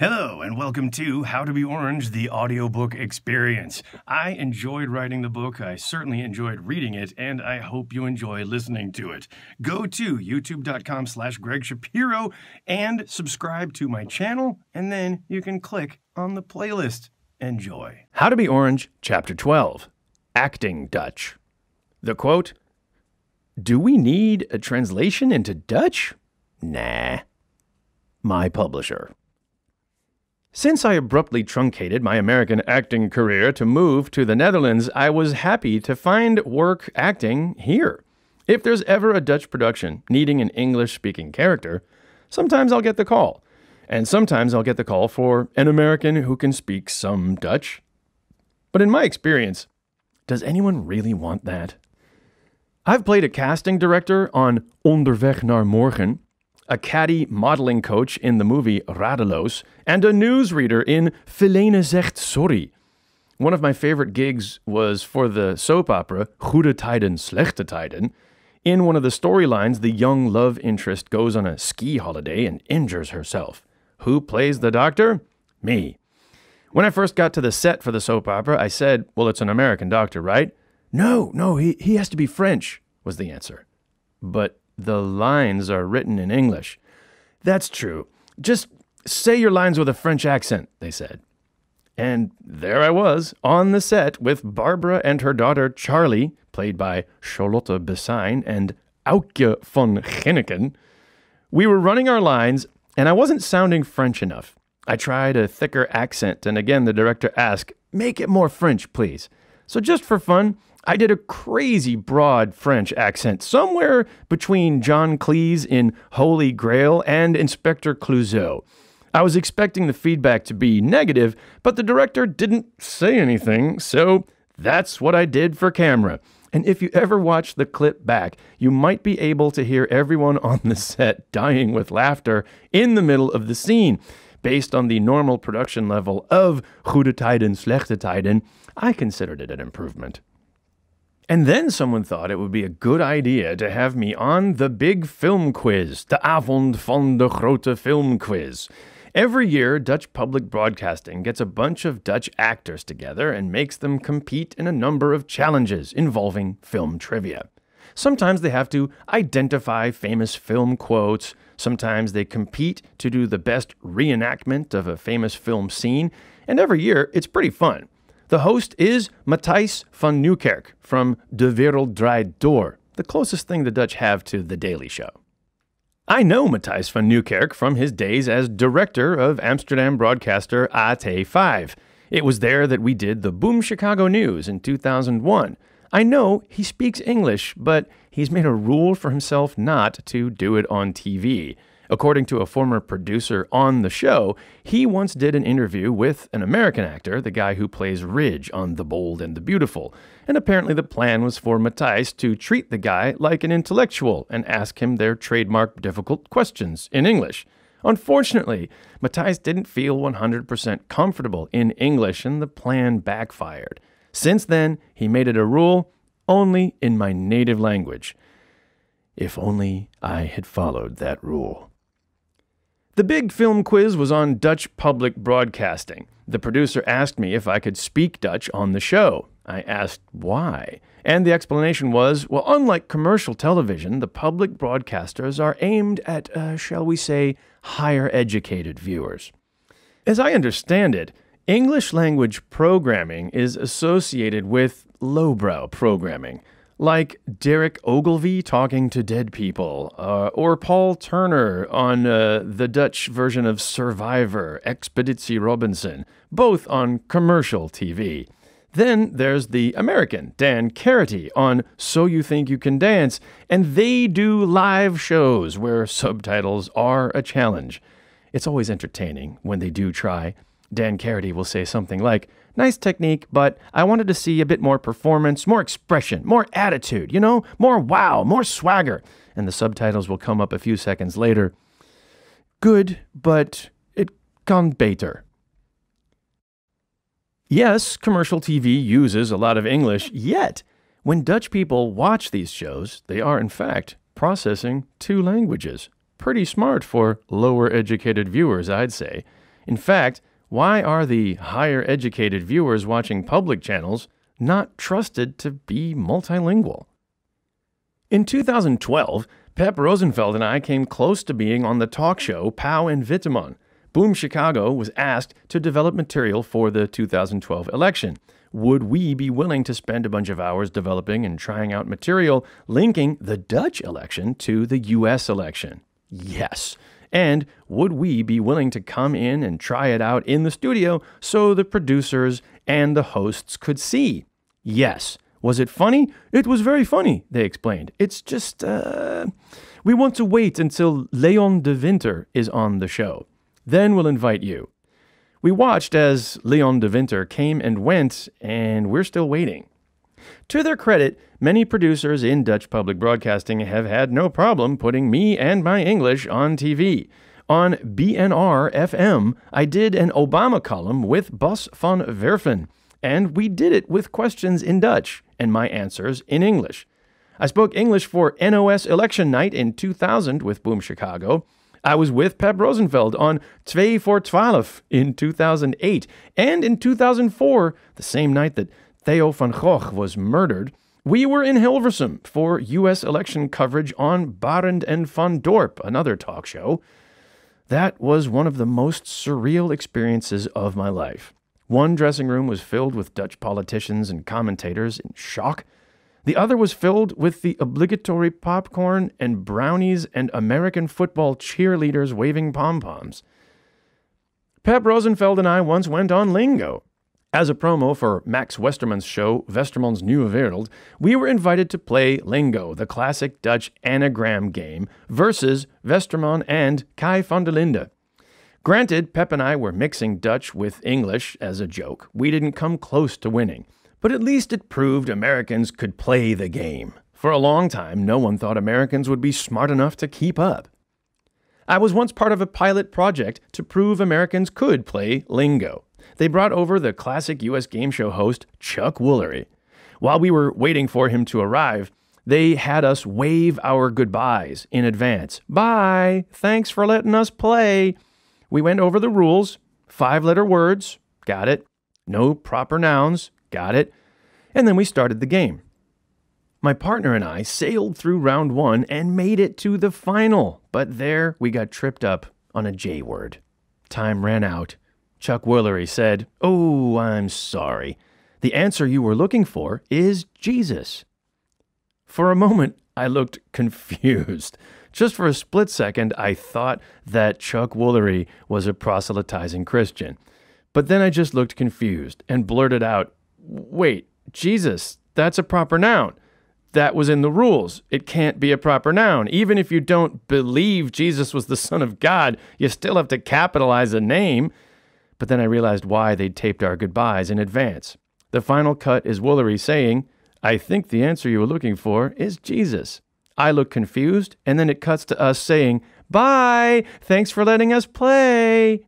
Hello, and welcome to How to Be Orange, the audiobook experience. I enjoyed writing the book, I certainly enjoyed reading it, and I hope you enjoy listening to it. Go to youtube.com/Greg Shapiro and subscribe to my channel, and then you can click on the playlist. Enjoy. How to Be Orange, Chapter 12, Acting Dutch. The quote, "Do we need a translation into Dutch? Nah." My publisher. Since I abruptly truncated my American acting career to move to the Netherlands, I was happy to find work acting here. If there's ever a Dutch production needing an English-speaking character, sometimes I'll get the call. And sometimes I'll get the call for an American who can speak some Dutch. But in my experience, does anyone really want that? I've played a casting director on Onderweg naar Morgen, a caddy modeling coach in the movie Radeloos, and a newsreader in Helene Zegt Sorry. One of my favorite gigs was for the soap opera Goede Tijden, Slechte Tijden. In one of the storylines, the young love interest goes on a ski holiday and injures herself. Who plays the doctor? Me. When I first got to the set for the soap opera, I said, "Well, it's an American doctor, right?" No, he has to be French," was the answer. "But the lines are written in English." "That's true. Just say your lines with a French accent," they said. And there I was, on the set with Barbara and her daughter Charlie, played by Charlotte Besijn and Aukje van Ginneken. We were running our lines, and I wasn't sounding French enough. I tried a thicker accent, and again the director asked, "Make it more French, please." So just for fun, I did a crazy broad French accent, somewhere between John Cleese in Holy Grail and Inspector Clouseau. I was expecting the feedback to be negative, but the director didn't say anything, so that's what I did for camera. And if you ever watch the clip back, you might be able to hear everyone on the set dying with laughter in the middle of the scene. Based on the normal production level of Goede Tijden, Slechte Tijden, I considered it an improvement. And then someone thought it would be a good idea to have me on the big film quiz, de avond van de grote film quiz. Every year, Dutch public broadcasting gets a bunch of Dutch actors together and makes them compete in a number of challenges involving film trivia. Sometimes they have to identify famous film quotes. Sometimes they compete to do the best reenactment of a famous film scene. And every year, it's pretty fun. The host is Matthijs van Nieuwkerk from De Wereld Draait Door, the closest thing the Dutch have to The Daily Show. I know Matthijs van Nieuwkerk from his days as director of Amsterdam broadcaster AT5. It was there that we did the Boom Chicago News in 2001. I know he speaks English, but he's made a rule for himself not to do it on TV. According to a former producer on the show, he once did an interview with an American actor, the guy who plays Ridge on The Bold and the Beautiful. And apparently the plan was for Matthijs to treat the guy like an intellectual and ask him their trademark difficult questions in English. Unfortunately, Matthijs didn't feel 100% comfortable in English, and the plan backfired. Since then, he made it a rule, only in my native language. If only I had followed that rule. The big film quiz was on Dutch public broadcasting. The producer asked me if I could speak Dutch on the show. I asked why. And the explanation was, well, unlike commercial television, the public broadcasters are aimed at, shall we say, higher educated viewers. As I understand it, English language programming is associated with lowbrow programming, like Derek Ogilvie talking to dead people, or Paul Turner on the Dutch version of Survivor, Expeditie Robinson, both on commercial TV. Then there's the American, Dan Carity, on So You Think You Can Dance, and they do live shows where subtitles are a challenge. It's always entertaining when they do try. Dan Carity will say something like, "Nice technique, but I wanted to see a bit more performance, more expression, more attitude, more wow, more swagger." And the subtitles will come up a few seconds later. "Good, but it kan beter." Yes, commercial TV uses a lot of English, yet when Dutch people watch these shows, they are in fact processing two languages. Pretty smart for lower educated viewers, I'd say. In fact, why are the higher educated viewers watching public channels not trusted to be multilingual? In 2012, Pep Rosenfeld and I came close to being on the talk show Pauw and Witteman. Boom Chicago was asked to develop material for the 2012 election. Would we be willing to spend a bunch of hours developing and trying out material linking the Dutch election to the U.S. election? Yes. And would we be willing to come in and try it out in the studio so the producers and the hosts could see? Yes. Was it funny? It was very funny, they explained. It's just, we want to wait until Leon de Winter is on the show. Then we'll invite you. We watched as Leon de Winter came and went, and we're still waiting. To their credit, many producers in Dutch public broadcasting have had no problem putting me and my English on TV. On BNR FM, I did an Obama column with Bas van Werven, and we did it with questions in Dutch and my answers in English. I spoke English for NOS Election Night in 2000 with Boom Chicago. I was with Pep Rosenfeld on 2 voor 12 in 2008, and in 2004, the same night that Theo van Gogh was murdered, we were in Hilversum for U.S. election coverage on Barend en van Dorp, another talk show. That was one of the most surreal experiences of my life. One dressing room was filled with Dutch politicians and commentators in shock. The other was filled with the obligatory popcorn and brownies and American football cheerleaders waving pom-poms. Pep Rosenfeld and I once went on Lingo. As a promo for Max Westerman's show, Westerman's Nieuwe Wereld, we were invited to play Lingo, the classic Dutch anagram game, versus Westerman and Kai van der Linde. Granted, Pep and I were mixing Dutch with English as a joke. We didn't come close to winning. But at least it proved Americans could play the game. For a long time, no one thought Americans would be smart enough to keep up. I was once part of a pilot project to prove Americans could play Lingo. They brought over the classic U.S. game show host, Chuck Woolery. While we were waiting for him to arrive, they had us wave our goodbyes in advance. Bye! Thanks for letting us play! We went over the rules. 5-letter words. Got it. No proper nouns. Got it. And then we started the game. My partner and I sailed through round 1 and made it to the final. But there we got tripped up on a J word. Time ran out. Chuck Woolery said, "Oh, I'm sorry. The answer you were looking for is Jesus." For a moment, I looked confused. Just for a split second, I thought that Chuck Woolery was a proselytizing Christian. But then I just looked confused and blurted out, "Wait, Jesus, that's a proper noun. That was in the rules. It can't be a proper noun. Even if you don't believe Jesus was the Son of God, you still have to capitalize a name." But then I realized why they'd taped our goodbyes in advance. The final cut is Woolery saying, "I think the answer you were looking for is Jesus." I look confused, and then it cuts to us saying, "Bye! Thanks for letting us play!"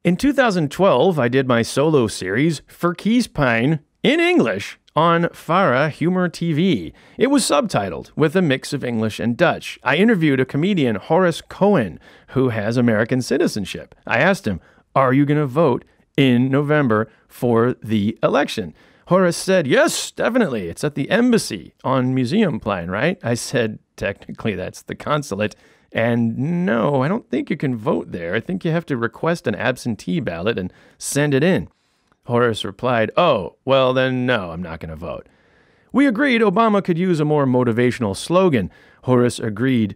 In 2012, I did my solo series, Verkiespijn, in English on Farah Humor TV. It was subtitled with a mix of English and Dutch. I interviewed a comedian, Horace Cohen, who has American citizenship. I asked him, "Are you going to vote in November for the election?" Horace said, "Yes, definitely. It's at the embassy on Museumplein, right?" I said, "Technically, that's the consulate. And no, I don't think you can vote there. I think you have to request an absentee ballot and send it in." Horace replied, "Oh, well then no, I'm not going to vote." We agreed Obama could use a more motivational slogan. Horace agreed.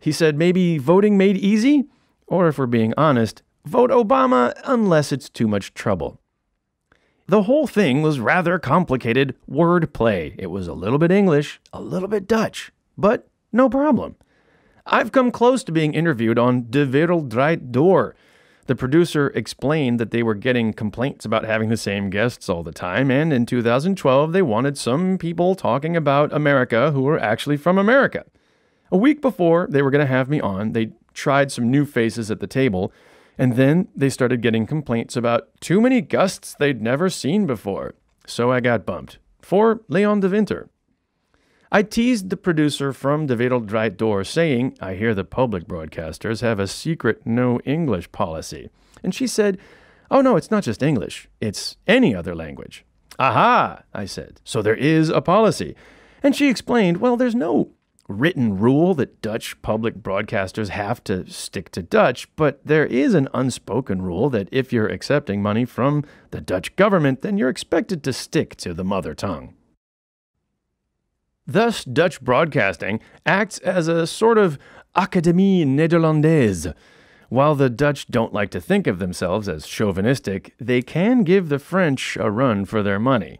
He said maybe voting made easy? Or if we're being honest, vote Obama unless it's too much trouble. The whole thing was rather complicated wordplay. It was a little bit English, a little bit Dutch, but no problem. I've come close to being interviewed on De Wereld Draait Door. The producer explained that they were getting complaints about having the same guests all the time, and in 2012 they wanted some people talking about America who were actually from America. A week before they were going to have me on, they tried some new faces at the table, and then they started getting complaints about too many guests they'd never seen before. So I got bumped. For Leon de Winter. I teased the producer from De Wereld Draait Door, saying, I hear the public broadcasters have a secret no English policy. And she said, oh no, it's not just English, it's any other language. Aha, I said, so there is a policy. And she explained, well, there's no written rule that Dutch public broadcasters have to stick to Dutch, but there is an unspoken rule that if you're accepting money from the Dutch government, then you're expected to stick to the mother tongue. Thus, Dutch broadcasting acts as a sort of Académie Nederlandaise. While the Dutch don't like to think of themselves as chauvinistic, they can give the French a run for their money.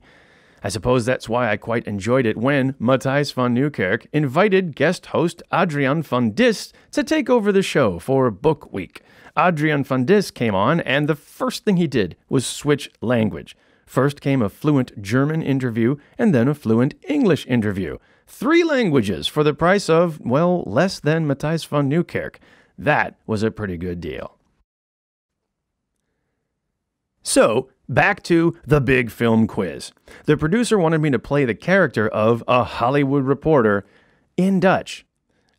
I suppose that's why I quite enjoyed it when Matthijs van Nieuwkerk invited guest host Adriaan van Dis to take over the show for Book Week. Adriaan van Dis came on, and the first thing he did was switch language. First came a fluent German interview, and then a fluent English interview. 3 languages for the price of, well, less than Matthijs van Nieuwkerk. That was a pretty good deal. So, back to the big film quiz. The producer wanted me to play the character of a Hollywood reporter in Dutch.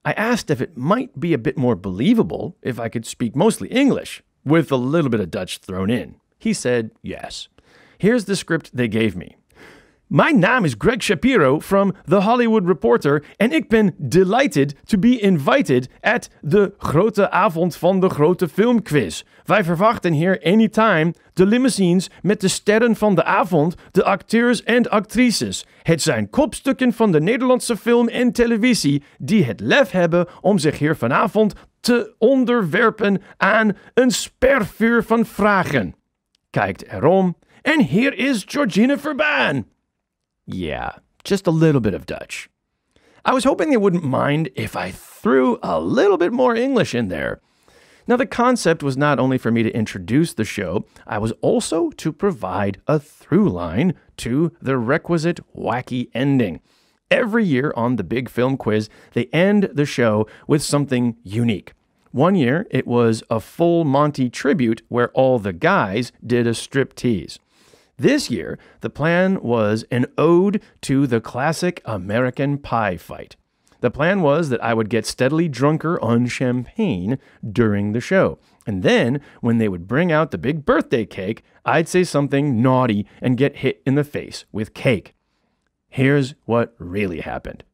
I asked if it might be a bit more believable if I could speak mostly English, with a little bit of Dutch thrown in. He said yes. Here's the script they gave me. Mijn naam is Greg Shapiro from The Hollywood Reporter en ik ben delighted to be invited at de grote avond van de grote filmquiz. Wij verwachten hier anytime de limousines met de sterren van de avond, de acteurs en actrices. Het zijn kopstukken van de Nederlandse film en televisie die het lef hebben om zich hier vanavond te onderwerpen aan een spervuur van vragen. Kijkt erom en hier is Georgina Verbaan. Yeah, just a little bit of Dutch. I was hoping they wouldn't mind if I threw a little bit more English in there. Now, the concept was not only for me to introduce the show, I was also to provide a through line to the requisite wacky ending. Every year on the Big Film Quiz, they end the show with something unique. One year, it was a full Monty tribute where all the guys did a striptease. This year, the plan was an ode to the classic American Pie fight. The plan was that I would get steadily drunker on champagne during the show. And then, when they would bring out the big birthday cake, I'd say something naughty and get hit in the face with cake. Here's what really happened.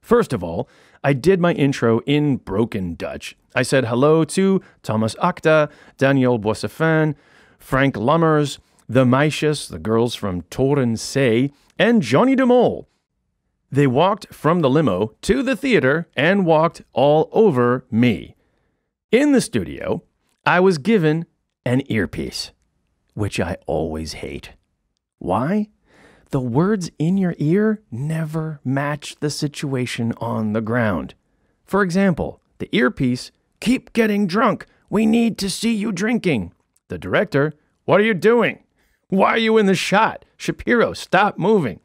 First of all, I did my intro in broken Dutch. I said hello to Thomas Acta, Danielle Boissefin, Frank Lammers, the meisjes, the girls from Toren C, and Johnny de Mol. They walked from the limo to the theater and walked all over me. In the studio, I was given an earpiece, which I always hate. Why? The words in your ear never match the situation on the ground. For example, the earpiece, keep getting drunk. We need to see you drinking. The director, what are you doing? Why are you in the shot? Shapiro, stop moving.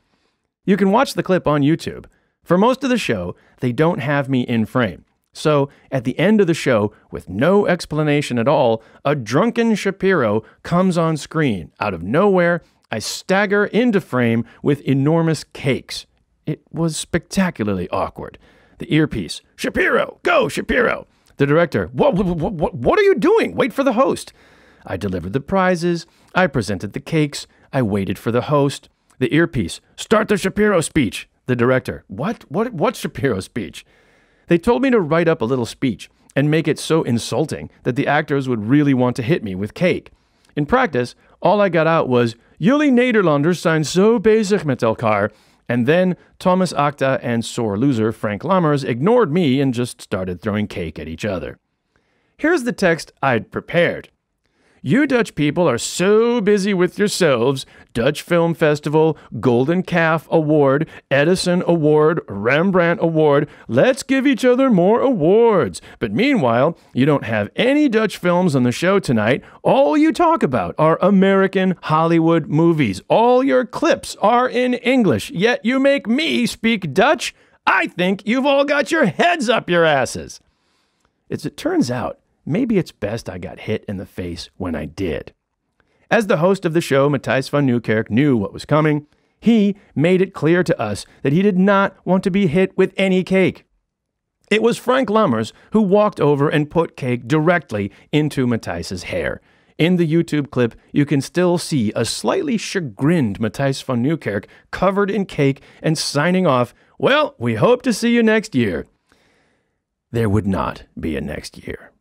You can watch the clip on YouTube. For most of the show, they don't have me in frame. So, at the end of the show, with no explanation at all, a drunken Shapiro comes on screen. Out of nowhere, I stagger into frame with enormous cakes. It was spectacularly awkward. The earpiece, Shapiro, go, Shapiro. The director, what are you doing? Wait for the host. I delivered the prizes, I presented the cakes, I waited for the host. The earpiece, start the Shapiro speech. The director, what Shapiro speech? They told me to write up a little speech and make it so insulting that the actors would really want to hit me with cake. In practice, all I got out was, jullie Nederlanders zijn zo bezig met elkaar. And then Thomas Acta and sore loser Frank Lammers ignored me and just started throwing cake at each other. Here's the text I'd prepared. You Dutch people are so busy with yourselves, Dutch Film Festival, Golden Calf Award, Edison Award, Rembrandt Award, let's give each other more awards. But meanwhile, you don't have any Dutch films on the show tonight. All you talk about are American Hollywood movies. All your clips are in English, yet you make me speak Dutch? I think you've all got your heads up your asses. As it turns out, maybe it's best I got hit in the face when I did. As the host of the show, Matthijs van Nieuwkerk knew what was coming. He made it clear to us that he did not want to be hit with any cake. It was Frank Lummers who walked over and put cake directly into Matthijs's hair. In the YouTube clip, you can still see a slightly chagrined Matthijs van Nieuwkerk covered in cake and signing off, "Well, we hope to see you next year." There would not be a next year.